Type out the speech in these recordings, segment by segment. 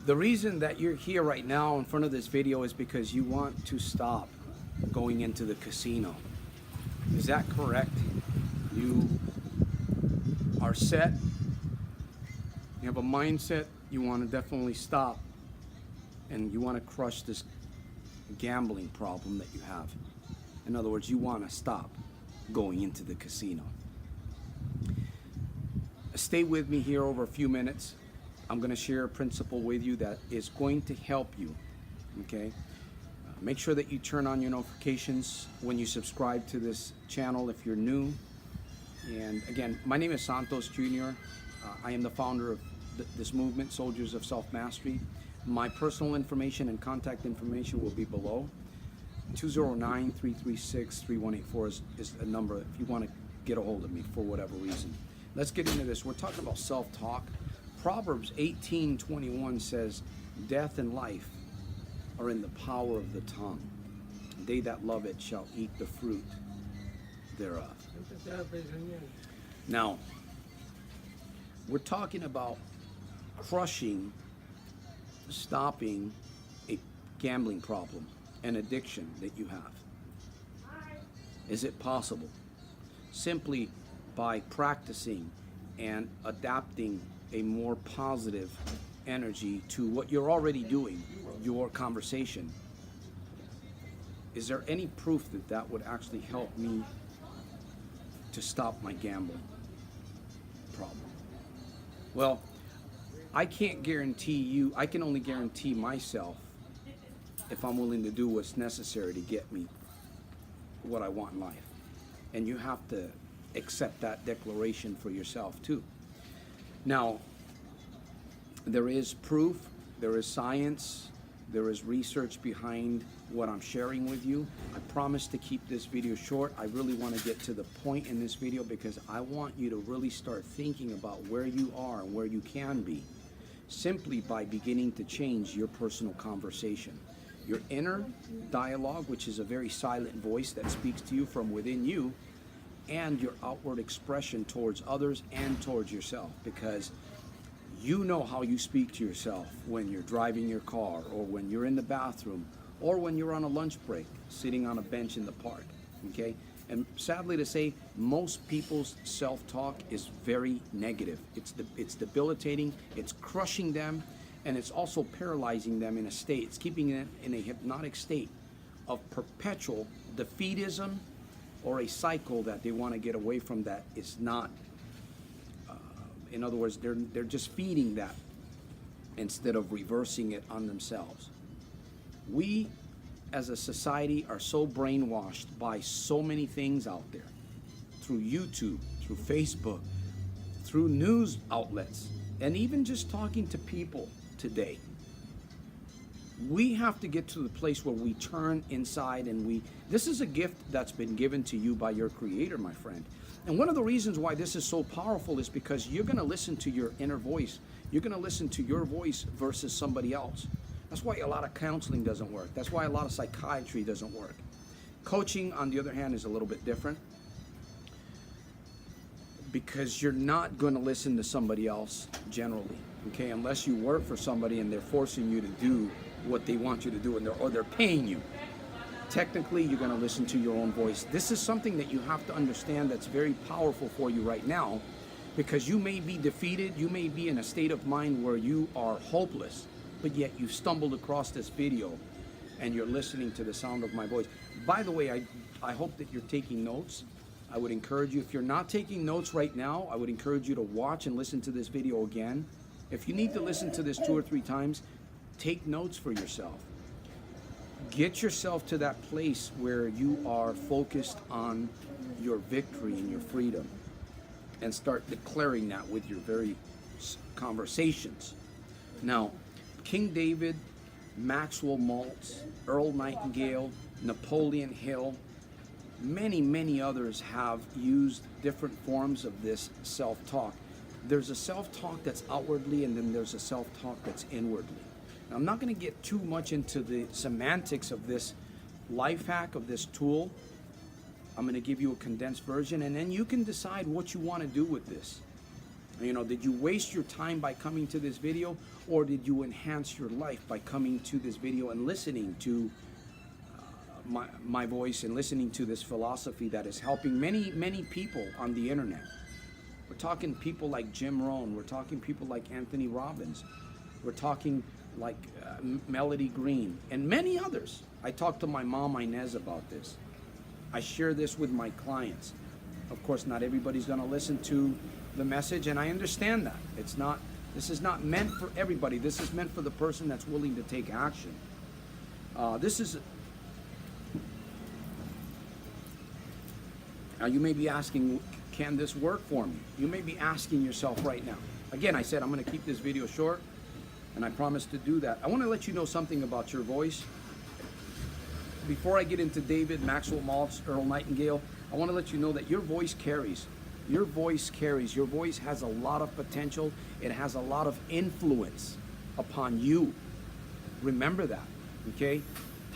The reason that you're here right now in front of this video is because you want to stop going into the casino. Is that correct? You are set, you have a mindset, you want to definitely stop, and you want to crush this gambling problem that you have. In other words, you want to stop going into the casino. Stay with me here over a few minutes. I'm going to share a principle with you that is going to help you, okay? Make sure that you turn on your notifications when you subscribe to this channel if you're new. And again, my name is Santos Jr. I am the founder of this movement, Soldiers of Self-Mastery. My personal information and contact information will be below. 209-336-3184 is a number if you want to get a hold of me for whatever reason. Let's get into this. We're talking about self-talk. Proverbs 18:21 says, "Death and life are in the power of the tongue. They that love it shall eat the fruit thereof." Now, we're talking about crushing, stopping a gambling problem, an addiction that you have. Is it possible? Simply by practicing and adapting a more positive energy to what you're already doing, your conversation. Is there any proof that that would actually help me to stop my gambling problem? Well, I can't guarantee you, I can only guarantee myself if I'm willing to do what's necessary to get me what I want in life. And you have to accept that declaration for yourself too. Now, there is proof, there is science, there is research behind what I'm sharing with you. I promise to keep this video short. I really want to get to the point in this video because I want you to really start thinking about where you are and where you can be simply by beginning to change your personal conversation. Your inner dialogue, which is a very silent voice that speaks to you from within you, and your outward expression towards others and towards yourself, because you know how you speak to yourself when you're driving your car or when you're in the bathroom or when you're on a lunch break sitting on a bench in the park, okay? And sadly to say, most people's self-talk is very negative. It's debilitating, it's crushing them, and it's also paralyzing them in a state. It's keeping them in a hypnotic state of perpetual defeatism, or a cycle that they want to get away from that is not, in other words, they're just feeding that instead of reversing it on themselves. We as a society are so brainwashed by so many things out there, through YouTube, through Facebook, through news outlets, and even just talking to people today. We have to get to the place where we turn inside and this is a gift that's been given to you by your Creator, my friend. And one of the reasons why this is so powerful is because you're going to listen to your inner voice. You're going to listen to your voice versus somebody else. That's why a lot of counseling doesn't work. That's why a lot of psychiatry doesn't work. Coaching, on the other hand, is a little bit different because you're not going to listen to somebody else generally, okay? Unless you work for somebody and they're forcing you to do what they want you to do, or they're paying you. Technically, you're going to listen to your own voice. This is something that you have to understand that's very powerful for you right now, because you may be defeated, you may be in a state of mind where you are hopeless, but yet you stumbled across this video and you're listening to the sound of my voice. By the way, I hope that you're taking notes. I would encourage you, if you're not taking notes right now, I would encourage you to watch and listen to this video again. If you need to listen to this 2 or 3 times, take notes for yourself. Get yourself to that place where you are focused on your victory and your freedom, and start declaring that with your very conversations. Now, King David, Maxwell Maltz, Earl Nightingale, Napoleon Hill, many others have used different forms of this self-talk. There's a self-talk that's outwardly, and then there's a self-talk that's inwardly. Now, I'm not going to get too much into the semantics of this life hack, of this tool. I'm going to give you a condensed version, and then you can decide what you want to do with this. You know, did you waste your time by coming to this video, or did you enhance your life by coming to this video and listening to my voice and listening to this philosophy that is helping many people on the internet? We're talking people like Jim Rohn. We're talking people like Anthony Robbins. We're talking like Melody Green and many others. I talked to my mom Inez about this. I share this with my clients. Of course, not everybody's going to listen to the message, and I understand that. This is not meant for everybody. This is meant for the person that's willing to take action. Now you may be asking, can this work for me? You may be asking yourself right now. Again, I said I'm going to keep this video short, and I promise to do that. I want to let you know something about your voice. Before I get into David, Maxwell Maltz, Earl Nightingale, I want to let you know that your voice carries. Your voice carries. Your voice has a lot of potential. It has a lot of influence upon you. Remember that, okay?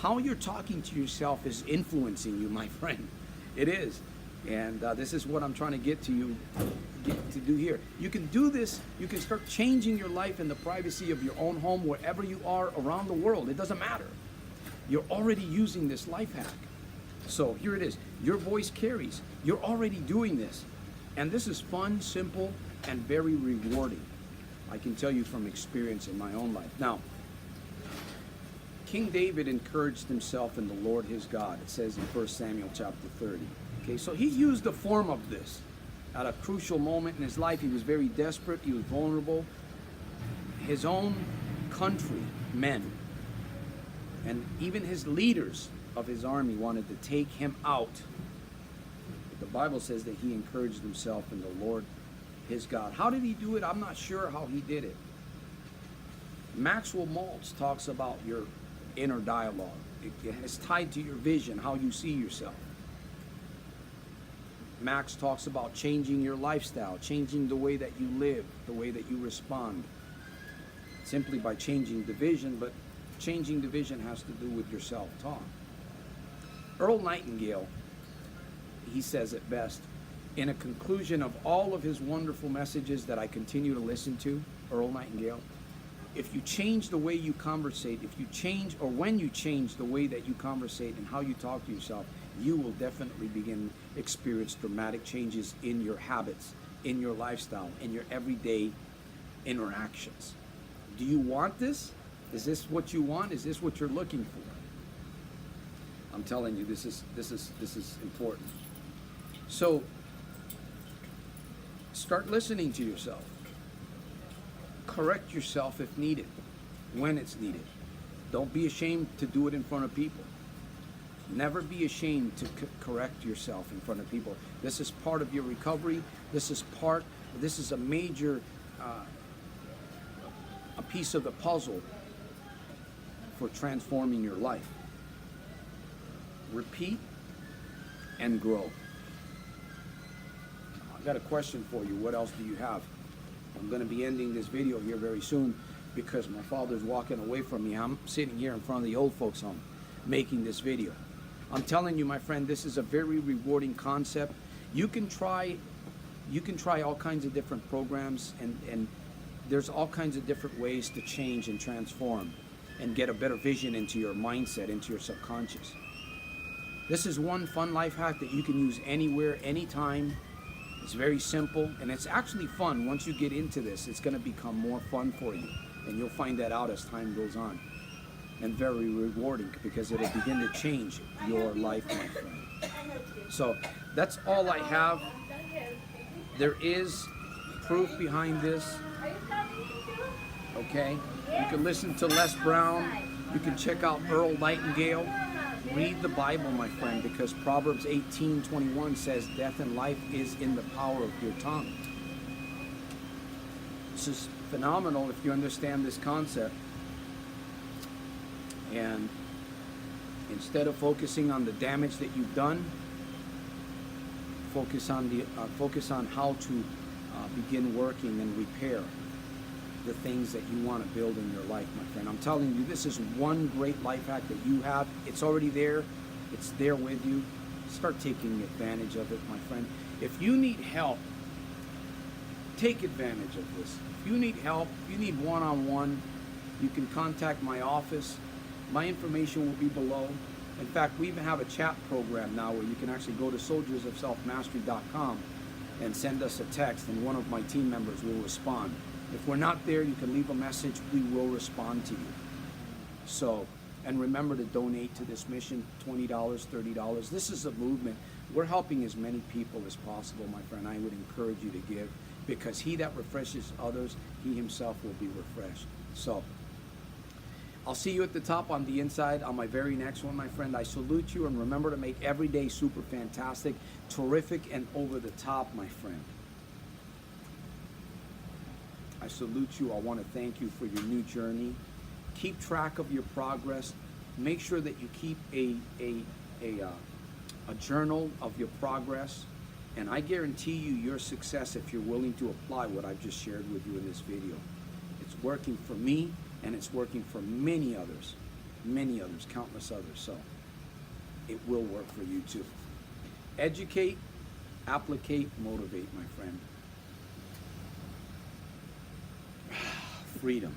How you're talking to yourself is influencing you, my friend. It is. And this is what I'm trying to get to do here. You can do this. You can start changing your life in the privacy of your own home, wherever you are around the world. It doesn't matter. You're already using this life hack. So here it is. Your voice carries. You're already doing this. And this is fun, simple, and very rewarding. I can tell you from experience in my own life. Now, King David encouraged himself in the Lord his God. It says in 1 Samuel chapter 30. Okay, so he used the form of this at a crucial moment in his life. He was very desperate. He was vulnerable. His own country, men, and even his leaders of his army wanted to take him out. But the Bible says that he encouraged himself in the Lord his God. How did he do it? I'm not sure how he did it. Maxwell Maltz talks about your inner dialogue. It's tied to your vision, how you see yourself. Max talks about changing your lifestyle, changing the way that you live, the way that you respond, simply by changing the vision, but changing the vision has to do with your self-talk. Earl Nightingale, he says it best, in a conclusion of all of his wonderful messages that I continue to listen to, Earl Nightingale, if you change the way you conversate, if you change, or when you change the way that you conversate and how you talk to yourself, you will definitely begin to experience dramatic changes in your habits, in your lifestyle, in your everyday interactions. Do you want this? Is this what you want? Is this what you're looking for? I'm telling you, this is important. So start listening to yourself. Correct yourself if needed, when it's needed. Don't be ashamed to do it in front of people. Never be ashamed to correct yourself in front of people. This is part of your recovery. This is a major a piece of the puzzle for transforming your life. Repeat and grow. I've got a question for you. What else do you have? I'm going to be ending this video here very soon because my father's walking away from me. I'm sitting here in front of the old folks home making this video. I'm telling you, my friend, this is a very rewarding concept. You can try all kinds of different programs, and there's all kinds of different ways to change and transform and get a better vision into your mindset, into your subconscious. This is one fun life hack that you can use anywhere, anytime. It's very simple, and it's actually fun. Once you get into this, it's going to become more fun for you, and you'll find that out as time goes on. And very rewarding because it'll begin to change your life, my friend. So that's all I have. There is proof behind this. Okay? You can listen to Les Brown. You can check out Earl Nightingale. Read the Bible, my friend, because Proverbs 18:21 says death and life is in the power of your tongue. This is phenomenal if you understand this concept. And instead of focusing on the damage that you've done, focus on how to begin working and repair the things that you want to build in your life, my friend. I'm telling you, this is one great life hack that you have. It's already there. It's there with you. Start taking advantage of it, my friend. If you need help take advantage of this. If you need help, if you need one-on-one, you can contact my office. My information will be below. In fact, we even have a chat program now where you can actually go to soldiersofselfmastery.com and send us a text, and one of my team members will respond. If we're not there, you can leave a message. We will respond to you. So, and remember to donate to this mission, $20, $30. This is a movement. We're helping as many people as possible, my friend. I would encourage you to give, because he that refreshes others, he himself will be refreshed. So, I'll see you at the top on the inside on my very next one, my friend. I salute you, and remember to make every day super fantastic, terrific, and over the top, my friend. I salute you. I want to thank you for your new journey. Keep track of your progress. Make sure that you keep a journal of your progress. And I guarantee you your success if you're willing to apply what I've just shared with you in this video. It's working for me, and it's working for many others, countless others. So it will work for you too. Educate, applicate, motivate, my friend. Freedom.